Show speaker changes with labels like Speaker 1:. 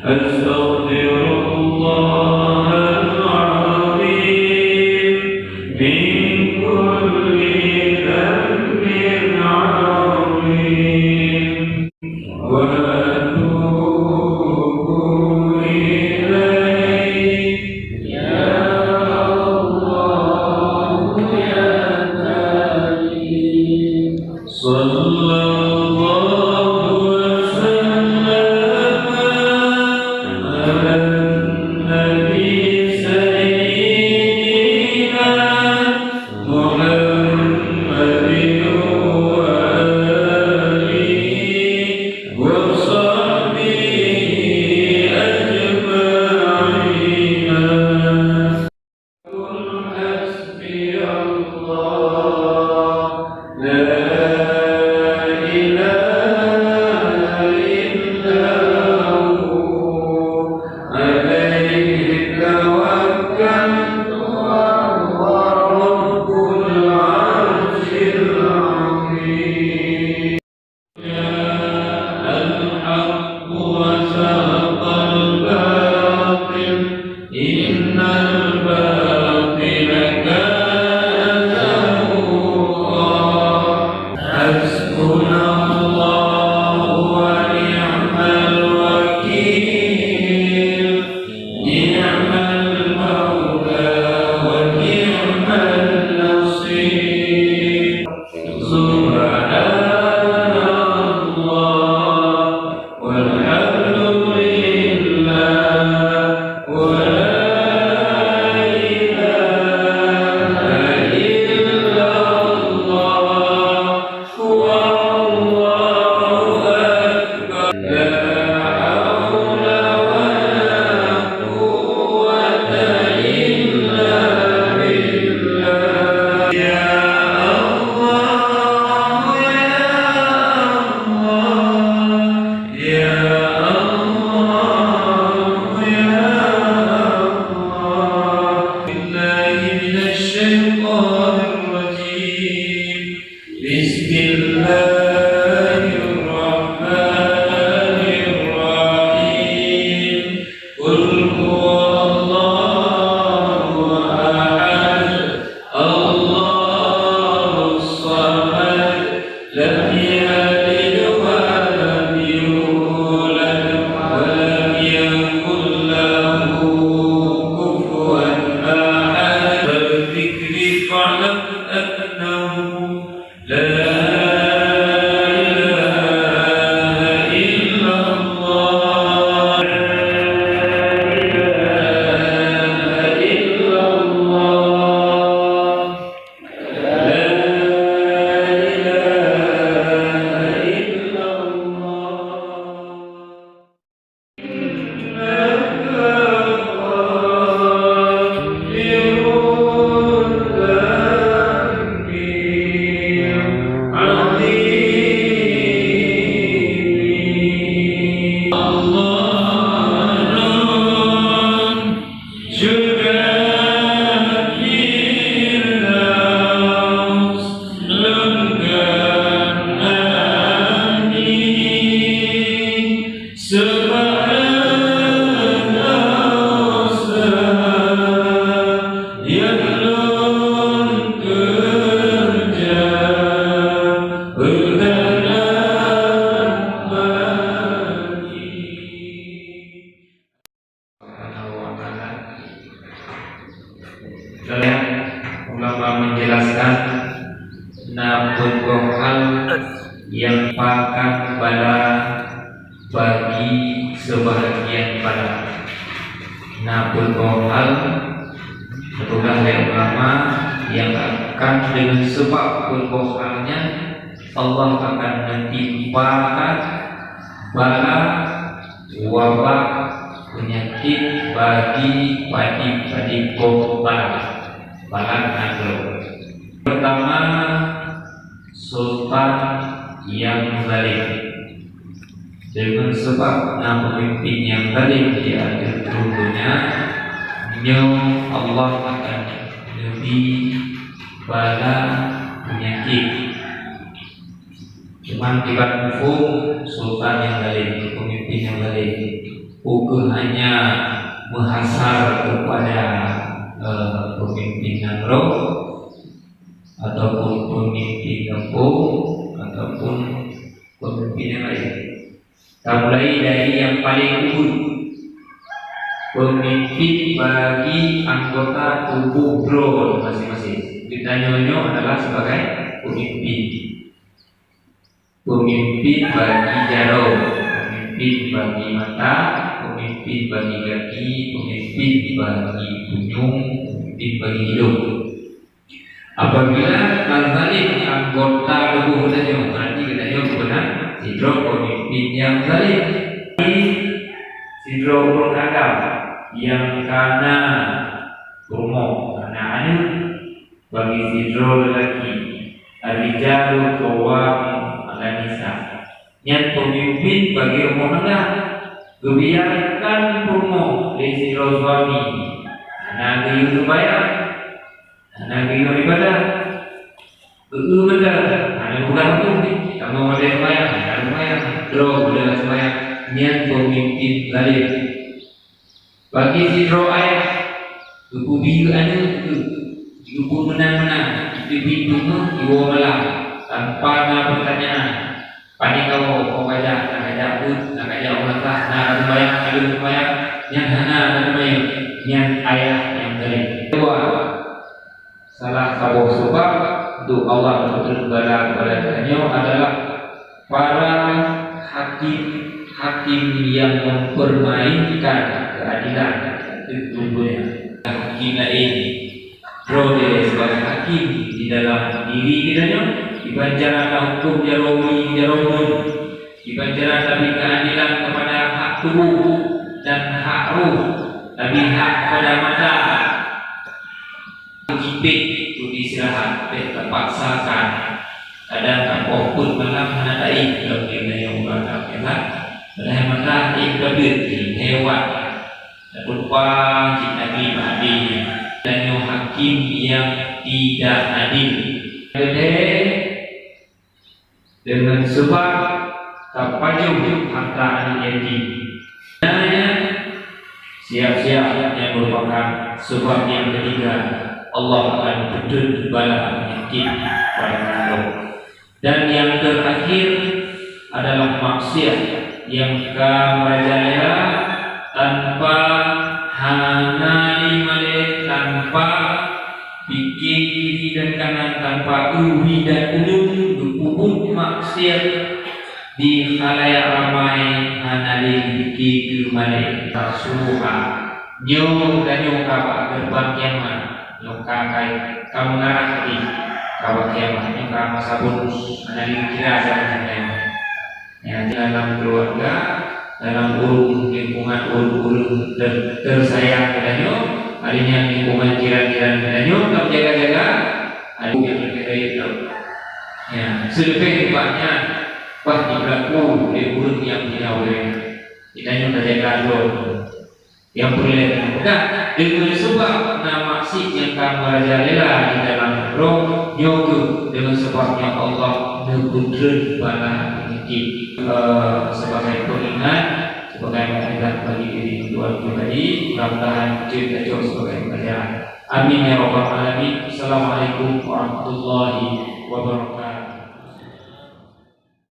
Speaker 1: أستغفر الله العظيم من كل ذنب عظيم وأتوب إليه يا الله يا كريم. صلى الله وسلم على النبي سيدنا محمد وآله وصحبه أجمعين. قل حسبي الله لا إله إلا هو عليه توكلت وهو رب العرش العظيم. جاء الحق وزهق الباطل إن الباطل كان زهوقا. حسبنا الله ونعم الوكيل نعم المولى ونعم النصير. سبحان الله والحمد لله ولا إله إلا الله والله أكبر. لا حول ولا قوة إلا بالله. يا الله يا الله يا الله. بالله من الشيطان الرجيم. بسم الله الرحمن الرحيم. قل هو الله أحد الله الصمد لم يلد ولم يولد ولم يكن له كفوا أحد. فالذكر فاعلم أنه لا إله إلا الله. لا إله إلا الله. لا إله إلا الله. Ulama menjelaskan namun hal yang pakan bala bagi sebahagian bala. Namun hal itulah yang ulama yang akan dengan sebab kulbohalnya Allah akan menimpakan bala wabak penyakit bagi padi korban balan nago. Pertama, sultan yang zalim. Dengan sebab pemimpin yang zalim di akhir dunia, Allah akan lebih bala penyakit. Cuman kita kufur sultan yang zalim, pemimpin yang zalim. bukan hanya menghasar kepada pemimpin yang roh ataupun pemimpin kampung ataupun pemimpin yang lain. Kita mulai dari yang paling ujung, pemimpin bagi anggota tubuh bro masing-masing. Kita nyonyo adalah sebagai pemimpin. Pemimpin bagi jarum, pemimpin bagi mata, pemimpin bagi kaki, pemimpin bagi bunung, pemimpin bagi hidung. Apabila al-zalim anggota tubuh kita berarti kita benar sindrom pemimpin yang zalim. Sindrom beragam yang karena umum, karena anu bagi sindrom lelaki, ar-rijalu qawwam 'ala nisa. Yang pemimpin bagi umum adalah kebiarkan umum di sindrom suami, anak itu bayar, anak itu ibadah, benar, anak bukan hukum ni, kamu ada yang bayar, ada bayar, draw sudah bayar. Yang pemimpin zalim. Bagi si draw ayah, ibu biru ada ibu menang-menang, itu bintungnya ibu malam tanpa ada pertanyaan. Panik kau baca, nak ajak pun, nak ajak orang tak, nak ada bayar, ada bayar, yang ada bayar, yang ayah yang zalim. Kedua, salah satu sebab untuk Allah berdoa kepada Tuhannya adalah para hakim yang mempermainkan keadilan itu dunia. Hakim lain berada sebagai hakim di dalam diri kita, dibanjarkan hukum jaromi, dibanjarkan tapi keadilan kepada hak tubuh dan hak ruh, tapi hak pada mata. Kipik itu istirahat, terpaksakan. Kadang tak fokus malam menandai kalau kita yang berada hebat. Padahal mata itu hewan. Dan lupa kita Nabi dan yang hakim yang tidak adil. Dengan sebab terpajuk harta yatim. Siap-siap yang merupakan sebab yang ketiga. Allah akan betul bala yakin pada makhluk. Dan yang terakhir adalah maksiat yang merajalela tanpa hanali malik, tanpa fikir kiri dan kanan, tanpa uwi dan ujung, berkubur maksiat di khalayak ramai hanali fikir kiri malik rasuha nyo dan nyo kapak gerbang kiamat. Lokakai kamu ngarang di kawat kiamat yang kamu sabun analisis kira ya dalam keluarga, dalam lingkungan urung tersayang kedanyo, adanya lingkungan jiran-jiran kedanyo, tetap jaga-jaga ada yang berbeda itu ya selebih tepatnya wah diberlaku di urung yang tidak boleh kedanyo terjaga dulu yang boleh. Nah, dengan sebab nama maksud yang kamu merajalela di dalam roh yoga, dengan sebabnya Allah berkudrat pada ini sebagai pengingat, sebagai pengingat bagi diri Tuhan pribadi. Mudah-mudahan cerita jauh sebagai pelajaran. Amin ya rabbal alamin. Assalamualaikum warahmatullahi wabarakatuh.